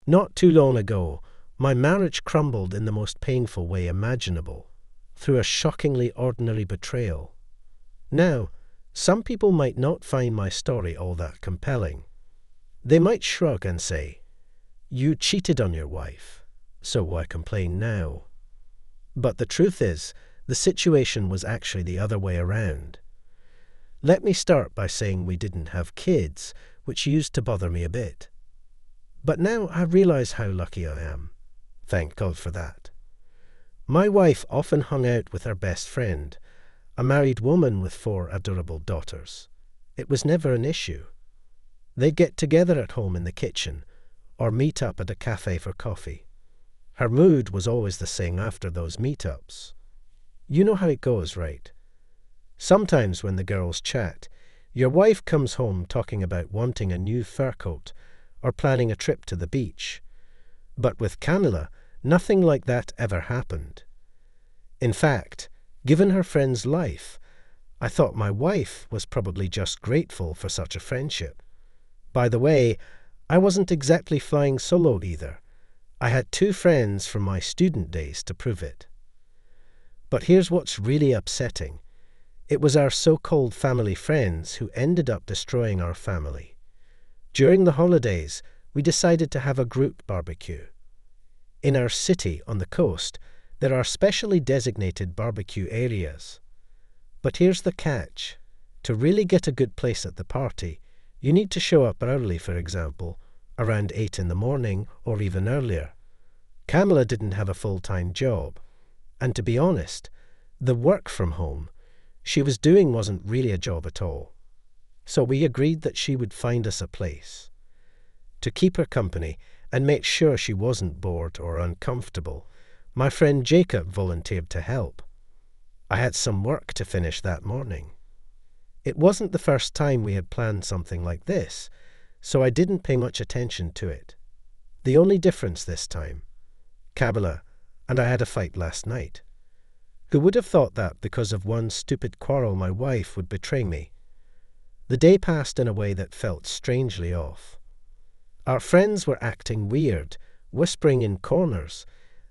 Not too long ago, my marriage crumbled in the most painful way imaginable, through a shockingly ordinary betrayal. Now, some people might not find my story all that compelling. They might shrug and say, "You cheated on your wife, so why complain now?" But the truth is, the situation was actually the other way around. Let me start by saying we didn't have kids, which used to bother me a bit. But now I realize how lucky I am. Thank God for that. My wife often hung out with her best friend, a married woman with 4 adorable daughters. It was never an issue. They'd get together at home in the kitchen, or meet up at a cafe for coffee. Her mood was always the same after those meetups. You know how it goes, right? Sometimes when the girls chat, your wife comes home talking about wanting a new fur coat or planning a trip to the beach. But with Camilla, nothing like that ever happened. In fact, given her friend's life, I thought my wife was probably just grateful for such a friendship. By the way, I wasn't exactly flying solo either. I had 2 friends from my student days to prove it. But here's what's really upsetting. It was our so-called family friends who ended up destroying our family. During the holidays, we decided to have a group barbecue. In our city on the coast, there are specially designated barbecue areas. But here's the catch. To really get a good place at the party, you need to show up early, for example, around 8 in the morning or even earlier. Camilla didn't have a full-time job. And to be honest, the work from home she was doing wasn't really a job at all. So we agreed that she would find us a place. To keep her company and make sure she wasn't bored or uncomfortable, my friend Jacob volunteered to help. I had some work to finish that morning. It wasn't the first time we had planned something like this, so I didn't pay much attention to it. The only difference this time, Camilla and I had a fight last night. Who would have thought that because of one stupid quarrel my wife would betray me? The day passed in a way that felt strangely off. Our friends were acting weird, whispering in corners,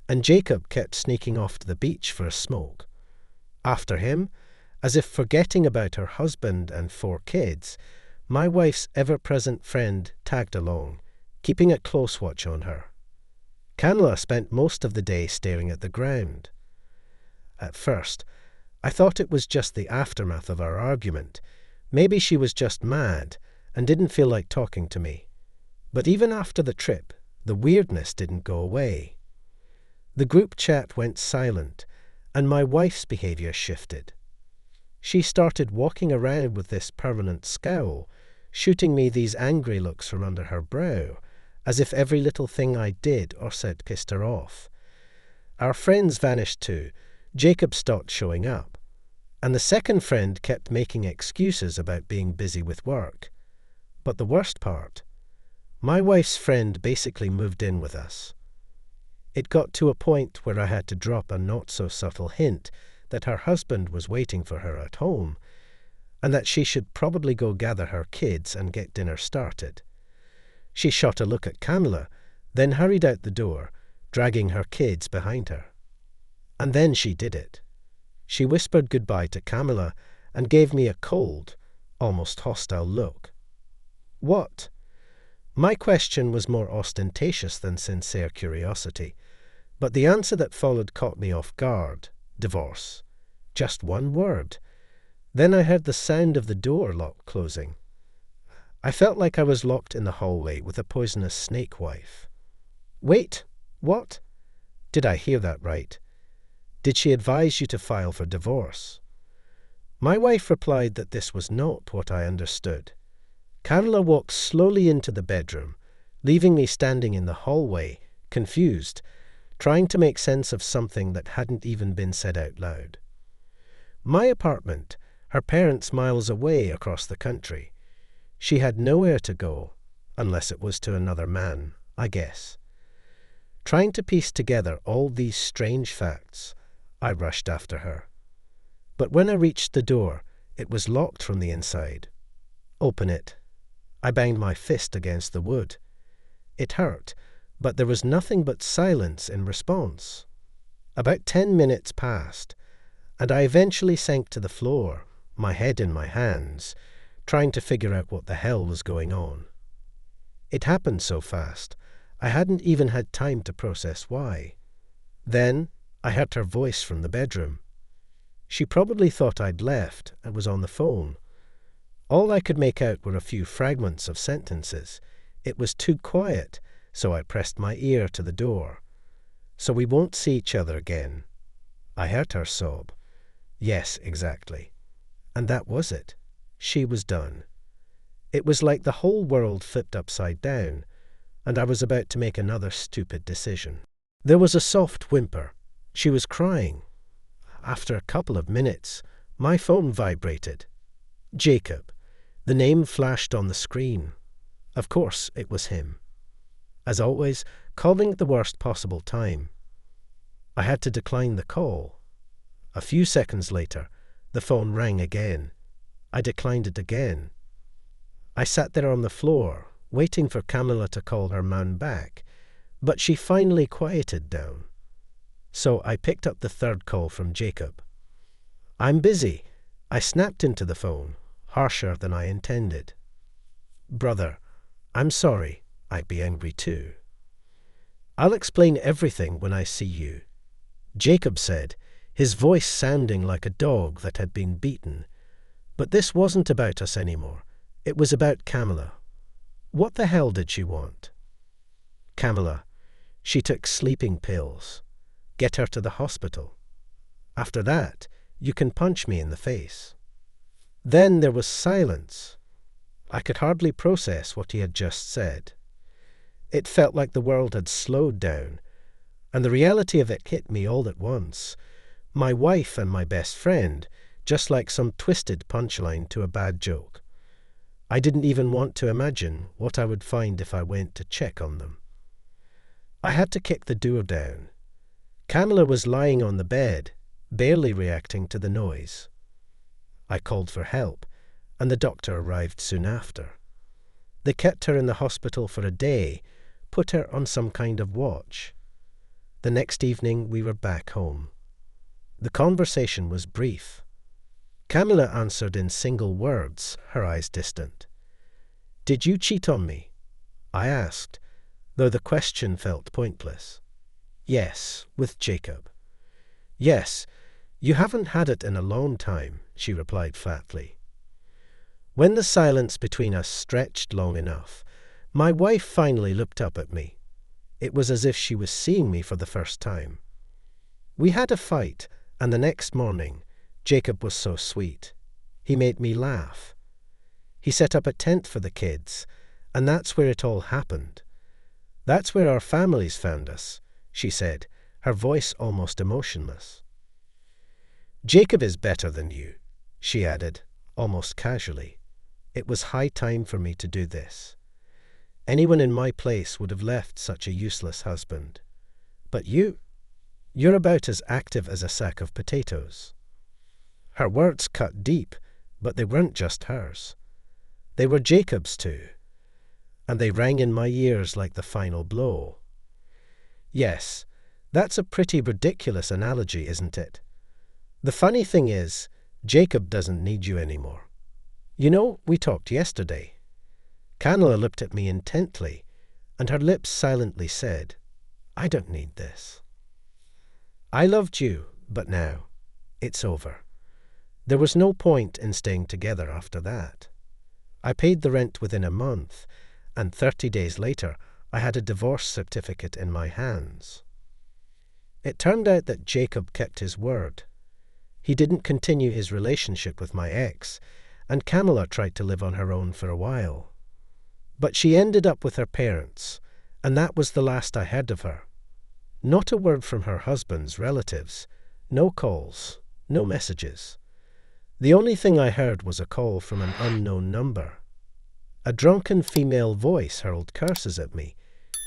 and Jacob kept sneaking off to the beach for a smoke. After him, as if forgetting about her husband and 4 kids, my wife's ever-present friend tagged along, keeping a close watch on her. Camilla spent most of the day staring at the ground. At first, I thought it was just the aftermath of our argument. Maybe she was just mad and didn't feel like talking to me. But even after the trip, the weirdness didn't go away. The group chat went silent, and my wife's behavior shifted. She started walking around with this permanent scowl, shooting me these angry looks from under her brow, as if every little thing I did or said pissed her off. Our friends vanished too. Jacob stopped showing up, and the second friend kept making excuses about being busy with work. But the worst part, my wife's friend basically moved in with us. It got to a point where I had to drop a not-so-subtle hint that her husband was waiting for her at home, and that she should probably go gather her kids and get dinner started. She shot a look at Camilla, then hurried out the door, dragging her kids behind her. And then she did it. She whispered goodbye to Camilla and gave me a cold, almost hostile look. What? My question was more ostentatious than sincere curiosity, but the answer that followed caught me off guard. Divorce. Just one word. Then I heard the sound of the door lock closing. I felt like I was locked in the hallway with a poisonous snake wife. Wait, what? Did I hear that right? Did she advise you to file for divorce? My wife replied that this was not what I understood. Carla walked slowly into the bedroom, leaving me standing in the hallway, confused, trying to make sense of something that hadn't even been said out loud. My apartment, her parents' miles away across the country. She had nowhere to go, unless it was to another man, I guess. Trying to piece together all these strange facts, I rushed after her. But when I reached the door, it was locked from the inside. Open it. I banged my fist against the wood. It hurt, but there was nothing but silence in response. About 10 minutes passed, and I eventually sank to the floor, my head in my hands, trying to figure out what the hell was going on. It happened so fast, I hadn't even had time to process why. Then I heard her voice from the bedroom. She probably thought I'd left and was on the phone. All I could make out were a few fragments of sentences. It was too quiet, so I pressed my ear to the door. "So we won't see each other again." I heard her sob. Yes, exactly. And that was it. She was done. It was like the whole world flipped upside down, and I was about to make another stupid decision. There was a soft whimper. She was crying. After a couple of minutes, my phone vibrated. Jacob. The name flashed on the screen. Of course, it was him. As always, calling at the worst possible time. I had to decline the call. A few seconds later, the phone rang again. I declined it again. I sat there on the floor, waiting for Camilla to call her man back, but she finally quieted down. So I picked up the third call from Jacob. "I'm busy." I snapped into the phone, harsher than I intended. "Brother, I'm sorry. I'd be angry too. I'll explain everything when I see you," Jacob said, his voice sounding like a dog that had been beaten. But this wasn't about us anymore. It was about Camilla. What the hell did she want? Camilla. She took sleeping pills. Get her to the hospital. After that, you can punch me in the face. Then there was silence. I could hardly process what he had just said. It felt like the world had slowed down, and the reality of it hit me all at once. My wife and my best friend, just like some twisted punchline to a bad joke. I didn't even want to imagine what I would find if I went to check on them. I had to kick the door down. Camilla was lying on the bed, barely reacting to the noise. I called for help, and the doctor arrived soon after. They kept her in the hospital for a day, put her on some kind of watch. The next evening we were back home. The conversation was brief. Camilla answered in single words, her eyes distant. "Did you cheat on me?" I asked, though the question felt pointless. "Yes, with Jacob." "Yes, you haven't had it in a long time," she replied flatly. When the silence between us stretched long enough, my wife finally looked up at me. It was as if she was seeing me for the first time. We had a fight, and the next morning, Jacob was so sweet. He made me laugh. He set up a tent for the kids, and that's where it all happened. "That's where our families found us," she said, her voice almost emotionless. "Jacob is better than you," she added, almost casually. It was high time for me to do this. Anyone in my place would have left such a useless husband. But you're about as active as a sack of potatoes. Her words cut deep, but they weren't just hers. They were Jacob's too, and they rang in my ears like the final blow. Yes, that's a pretty ridiculous analogy, isn't it? The funny thing is, Jacob doesn't need you anymore. You know, we talked yesterday. Camilla looked at me intently, and her lips silently said, "I don't need this." I loved you, but now, it's over. There was no point in staying together after that. I paid the rent within a month, and 30 days later, I had a divorce certificate in my hands. It turned out that Jacob kept his word. He didn't continue his relationship with my ex, and Camilla tried to live on her own for a while. But she ended up with her parents, and that was the last I heard of her. Not a word from her husband's relatives, no calls, no messages. The only thing I heard was a call from an unknown number. A drunken female voice hurled curses at me,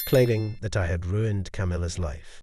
claiming that I had ruined Camilla's life.